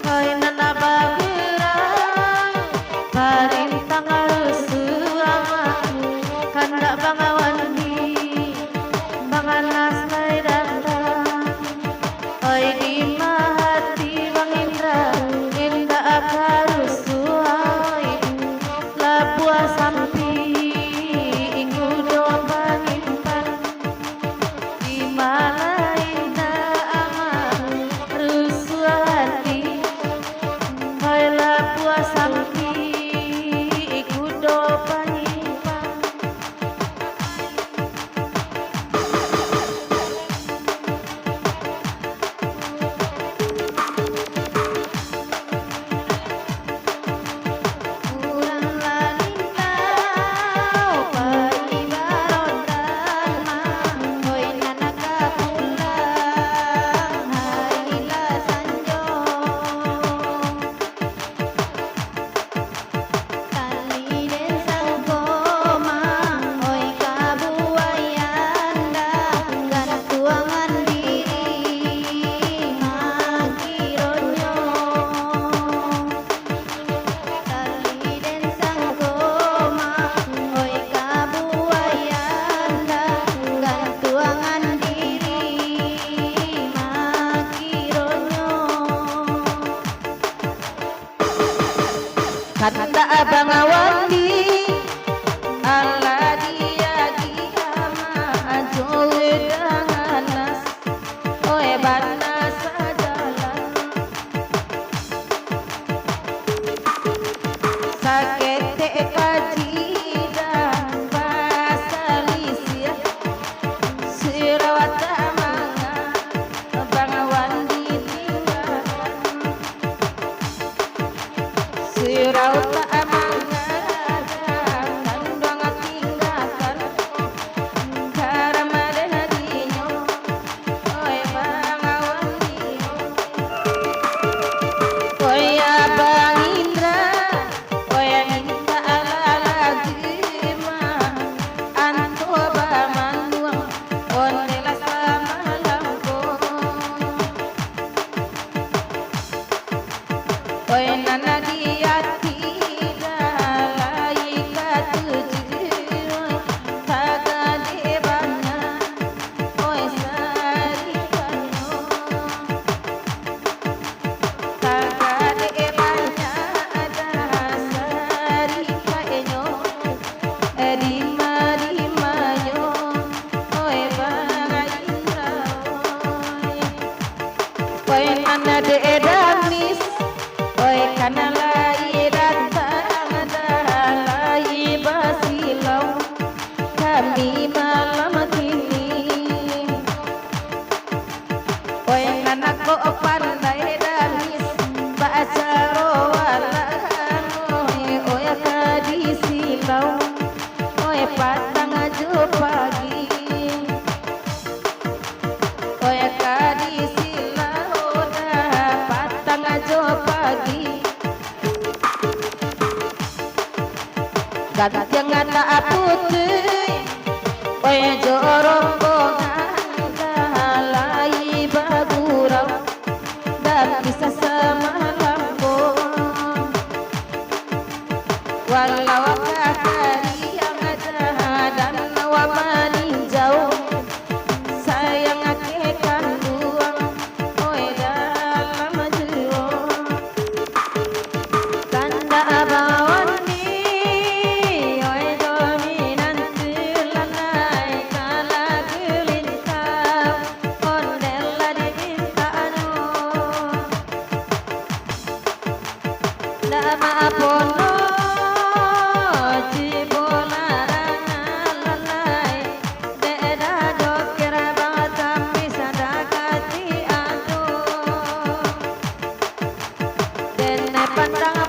Hoy nanabagerang Parintang arusuama Kanda bangawandi Banganas may dandang Hoy di mahati bang Indra Inda akarusuhay Labua sampi Igudo pangimpan Di malay na ama Rusuhati Hoy labua sampi Igudo pangimpan Urang lalintau paibarondan Hoy nanakapulang haila sanjong Kaliden sang komang Hoy kabuayanda Gantuangan diri magironyo Kaliden sang komang Hoy kabuayanda Gantuangan diri magironyo Kata abang awandi Allah dia ajoe danganas Oe bana sajalan Sakete kajidan pasalisia Sirawat manga abang awandi tinggalan Sirawat manga kandang tinggalkan Karamade hadinyo Oe bang awandi Oe abang Indra Oe minta alalagima Anto ba manuang Ondela sama langkong Oe nanadiati dalai katujuan Tagadebanya Oe sarikanyo Tagadebanya ada sarikaenyo Rima-rimanyo Oe bangay indraoy Oe nanadeedamis Oe kanalai datang dalai basilau Kami malam kini Oe nanako pandai damis Baca rowalan Oe kadisilau Oe patang aja pagi Oe kadisilau patang aja pagi Gagat yang ngata putih Oe jorongkongan dalai bagurau Dan bisa semalamkong Walau kakari yang ada dan wamaninjau Sayang ake kanduang Oe dalam jiwa Kanda abawan Oe dominan telanai kala gelintau Ondela dibintano Lama pono cibolarang lalai Deda dokera batam bisa dakati anu Dene pandang